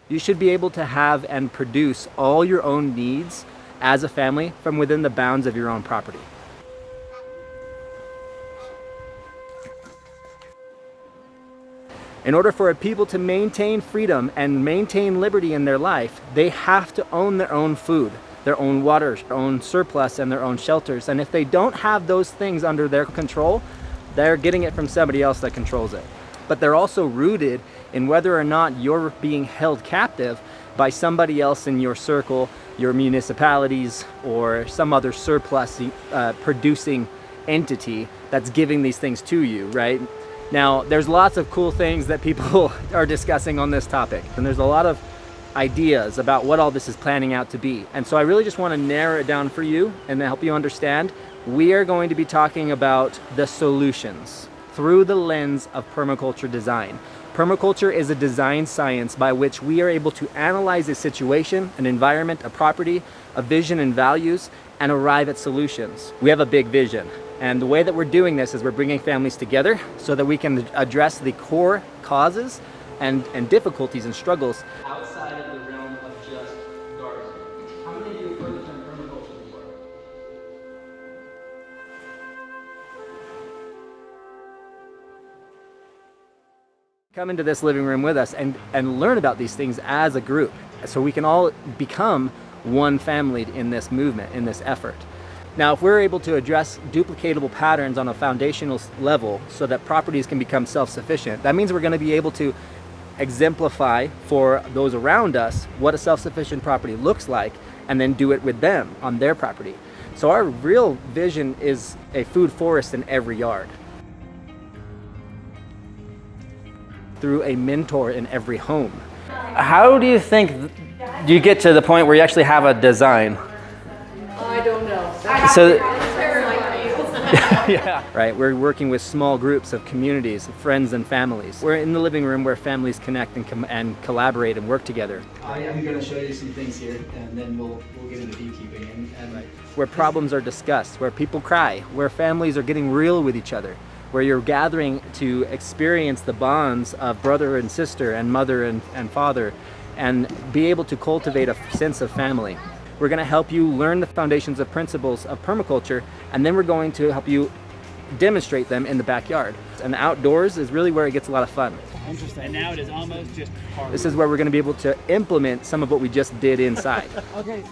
You should be able to have and produce all your own needs as a family from within the bounds of your own property. In order for people to maintain freedom and maintain liberty in their life, they have to own their own food, their own water, their own surplus, and their own shelters. And if they don't have those things under their control, they're getting it from somebody else that controls it. But they're also rooted in whether or not you're being held captive by somebody else in your circle, your municipalities, or some other surplus producing entity that's giving these things to you, right? Now, there's lots of cool things that people are discussing on this topic, and there's a lot of ideas about what all this is planning out to be. And so I really just want to narrow it down for you and help you understand. We are going to be talking about the solutions through the lens of permaculture design. Permaculture is a design science by which we are able to analyze a situation, an environment, a property, a vision and values, and arrive at solutions. We have a big vision. And the way that we're doing this is we're bringing families together so that we can address the core causes and difficulties and struggles outside of the realm of just gardening. How many of you have heard the term permaculture before? Come into this living room with us and learn about these things as a group so we can all become one family in this movement, in this effort. Now, if we're able to address duplicatable patterns on a foundational level so that properties can become self-sufficient, that means we're going to be able to exemplify for those around us what a self-sufficient property looks like and then do it with them on their property. So our real vision is a food forest in every yard, through a mentor in every home. How do you think you get to the point where you actually have a design? I don't know. So, yeah, right. We're working with small groups of communities, friends and families. We're in the living room where families connect and collaborate and work together. I am going to show you some things here, and then we'll get into beekeeping and where problems are discussed, where people cry, where families are getting real with each other, where you're gathering to experience the bonds of brother and sister and mother and father, and be able to cultivate a sense of family. We're going to help you learn the foundations of principles of permaculture, and then we're going to help you demonstrate them in the backyard. And the outdoors is really where it gets a lot of fun. Interesting. And now it is almost just hard. This is where we're going to be able to implement some of what we just did inside. Okay.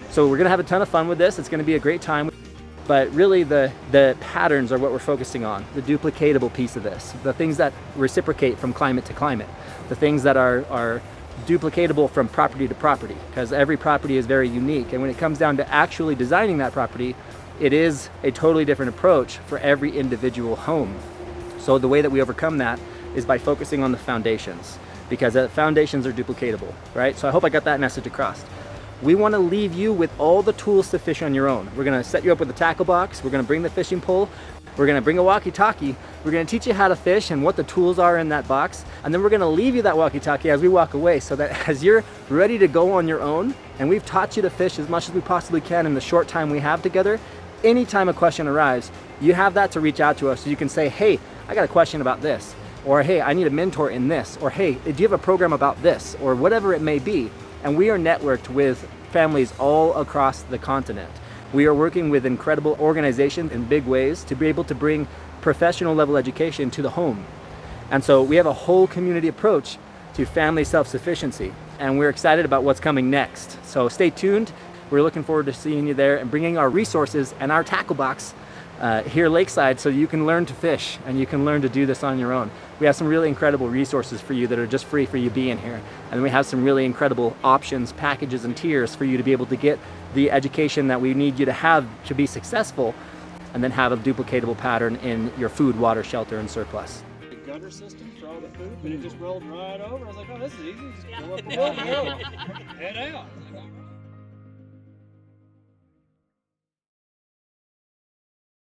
So we're going to have a ton of fun with this. It's going to be a great time. But really the patterns are what we're focusing on, the duplicatable piece of this, the things that reciprocate from climate to climate, the things that are duplicatable from property to property, because every property is very unique. And when it comes down to actually designing that property, it is a totally different approach for every individual home. So the way that we overcome that is by focusing on the foundations, because the foundations are duplicatable, right? So I hope I got that message across. We want to leave you with all the tools to fish on your own. We're going to set you up with a tackle box. We're going to bring the fishing pole. We're going to bring a walkie-talkie. We're going to teach you how to fish and what the tools are in that box. And then we're going to leave you that walkie-talkie as we walk away, so that as you're ready to go on your own, and we've taught you to fish as much as we possibly can in the short time we have together, anytime a question arrives, you have that to reach out to us. So you can say, hey, I got a question about this. Or, hey, I need a mentor in this. Or, hey, do you have a program about this? Or whatever it may be. And we are networked with families all across the continent. We are working with incredible organizations in big ways to be able to bring professional level education to the home. And so we have a whole community approach to family self-sufficiency, and we're excited about what's coming next. So stay tuned. We're looking forward to seeing you there and bringing our resources and our tackle box here lakeside, so you can learn to fish and you can learn to do this on your own. We have some really incredible resources for you that are just free for you being here. And we have some really incredible options, packages, and tiers for you to be able to get the education that we need you to have to be successful, and then have a duplicatable pattern in your food, water, shelter, and surplus. The gutter system for all the food, but it just rolled right over. I was like, oh, this is easy. Just go up the road, head out.